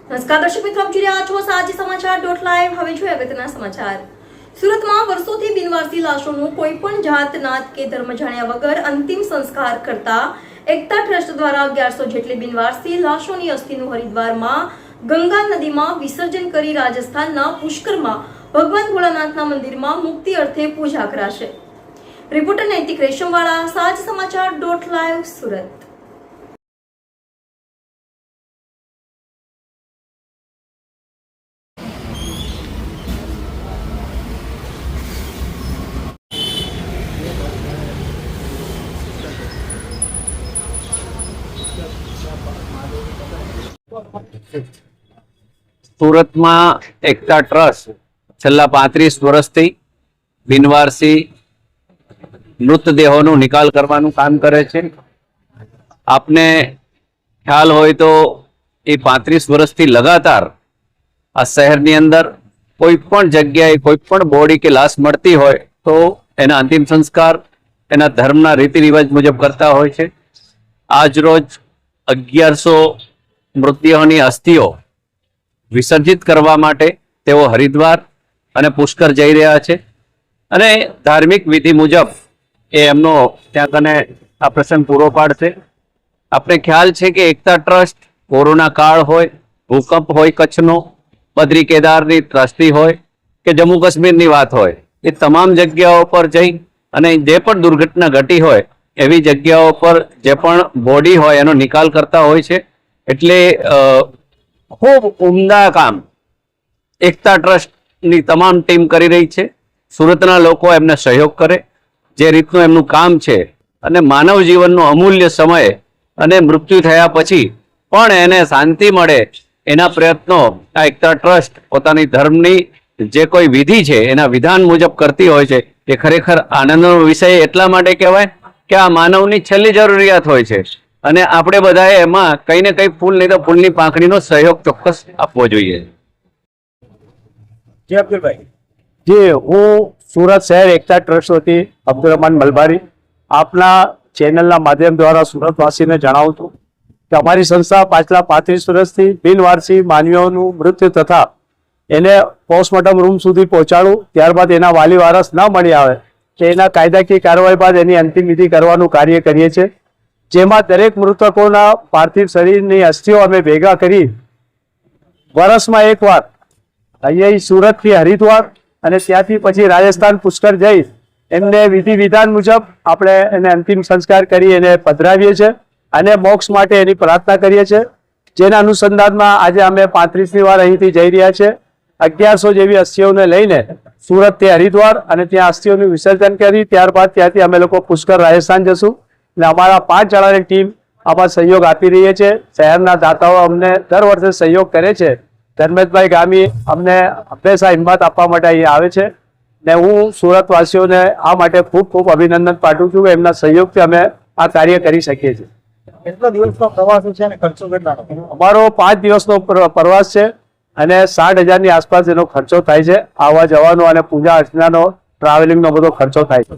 નમસ્કાર દર્શક મિત્રો, આપ જોઈ રહ્યા છો સાંજે સમાચાર .live. હવે જોઈએ અગત્યના સમાચાર. સુરતમાં વર્ષોથી બિનવારસી લાશોનું કોઈ પણ જાત, નાત કે ધર્મ જાણ્યા વગર અંતિમ સંસ્કાર કરતા એકતા ટ્રસ્ટ દ્વારા 1100 જેટલી બિનવારસી લાશોની અસ્થિનું હરિદ્વારમાં ગંગા નદીમાં વિસર્જન કરી રાજસ્થાનના પુષ્કરમાં ભગવાન ભોળાનાથના મંદિરમાં મુક્તિ અર્થે પૂજા કરાશે. રિપોર્ટર નૈતિક રેશમવાળા, સાંજ સમાચાર .live, સુરત. સુરતમાં એકતા ટ્રસ્ટ છેલ્લા 35 વર્ષથી બિનવારસી મૃતદેહોનો નિકાલ કરવાનું કામ કરે છે. આપને ખ્યાલ હોય તો એ 35 વર્ષથી લગાતાર આ શહેરની અંદર કોઈ પણ જગ્યાએ કોઈ પણ બોડી કે લાશ મળતી હોય તો એના અંતિમ સંસ્કાર એના ધર્મના રીતિ રિવાજ મુજબ કરતા હોય છે. આજ રોજ 1100 મૃતદેહોની અસ્થિઓ વિસર્જિત કરવા માટે તેઓ હરિદ્વાર અને પુષ્કર જઈ રહ્યા છે અને ધાર્મિક વિધિ મુજબ એ એમનો ત્યાં કને આ પ્રસંગ પૂરો પાડશે. આપણે ખ્યાલ છે કે એકતા ટ્રસ્ટ કોરોના કાળ હોય, ભૂકંપ હોય કચ્છનો, બદ્રી કેદારની ત્રાસદી હોય કે જમ્મુ કાશ્મીરની વાત હોય, એ તમામ જગ્યાઓ પર જઈ અને જે પણ દુર્ઘટના ઘટી હોય એવી જગ્યાઓ પર જે પણ બોડી હોય એનો નિકાલ કરતા હોય છે. એટલે ખૂબ ઉમદા કામ એકતા ટ્રસ્ટની તમામ ટીમ કરી રહી છે. સુરતના લોકો એમને સહયોગ કરે, જે રીતનું એમનું કામ છે અને માનવ જીવનનો અમૂલ્ય સમય અને મૃત્યુ થયા પછી પણ એને શાંતિ મળે એના પ્રયત્નો આ એકતા ટ્રસ્ટ પોતાની ધર્મની જે કોઈ વિધિ છે એના વિધાન મુજબ કરતી હોય છે. એ ખરેખર આનંદનો વિષય એટલા માટે કહેવાય કે આ માનવની છેલ્લી જરૂરિયાત હોય છે અને આપણે બધાએ એમાં કંઈ ને કંઈ ફૂલ નહીં તો ફૂલની પાંખડીનો સહયોગ ચોક્કસ આપવો જોઈએ. જી અબ્દુલભાઈ. જી, હું સુરત શહેર એકતા ટ્રસ્ટ વતી અબ્દુલ રહેમાન મલબારી આપના ચેનલના માધ્યમ દ્વારા સુરતવાસીને જણાવું છું કે અમારી સંસ્થા પાછલા 35 વર્ષથી બિનવારસી માનવીઓનું મૃત્યુ તથા એને પોસ્ટમોર્ટમ રૂમ સુધી પહોંચાડવું, ત્યારબાદ એના વાલી વારસ ન મળી આવે કે એના કાયદાકીય કાર્યવાહી બાદ એની અંતિમ વિધિ કરવાનું કાર્ય કરીએ છીએ. જેમાં દરેક મૃતકોના પાર્થિવ શરીરની અસ્થિઓ અમે ભેગા કરી વર્ષમાં એકવાર અહીંયા સુરતથી હરિદ્વાર અને ત્યાંથી પછી રાજસ્થાન પુષ્કર જઈ એમને વિધિ વિધાન મુજબ આપણે એને અંતિમ સંસ્કાર કરી એને પધરાવીએ છીએ અને મોક્ષ માટે એની પ્રાર્થના કરીએ છીએ. જેના અનુસંધાનમાં આજે અમે 35મી વાર અહીંથી જઈ રહ્યા છીએ. 1100 જેવી અસ્થિઓને લઈને સુરતથી હરિદ્વાર અને ત્યાં અસ્થિઓનું વિસર્જન કરી ત્યારબાદ ત્યાંથી અમે લોકો પુષ્કર રાજસ્થાન જશું. અને અમારા 5 જણાની ટીમ આમાં સહયોગ આપી રહી છે. શહેરના દાતાઓ અમને દર વર્ષે સહયોગ કરે છે. ધર્મેશભાઈ ગામી અમને હંમેશા હિંમત આપવા માટે અહીં આવે છે ને હું સુરતવાસીઓને આ માટે ખૂબ ખૂબ અભિનંદન પાઠવું છું કે એમના સહયોગથી અમે આ કાર્ય કરી શકીએ છીએ. કેટલા દિવસનો પ્રવાસ છે અને ખર્ચો કેટલાનો? અમારો 5 દિવસનો પ્રવાસ છે અને 60,000ની આસપાસ એનો ખર્ચો થાય છે. આવવા જવાનો અને પૂજા અર્ચનાનો ટ્રાવેલિંગનો બધો ખર્ચો થાય છે.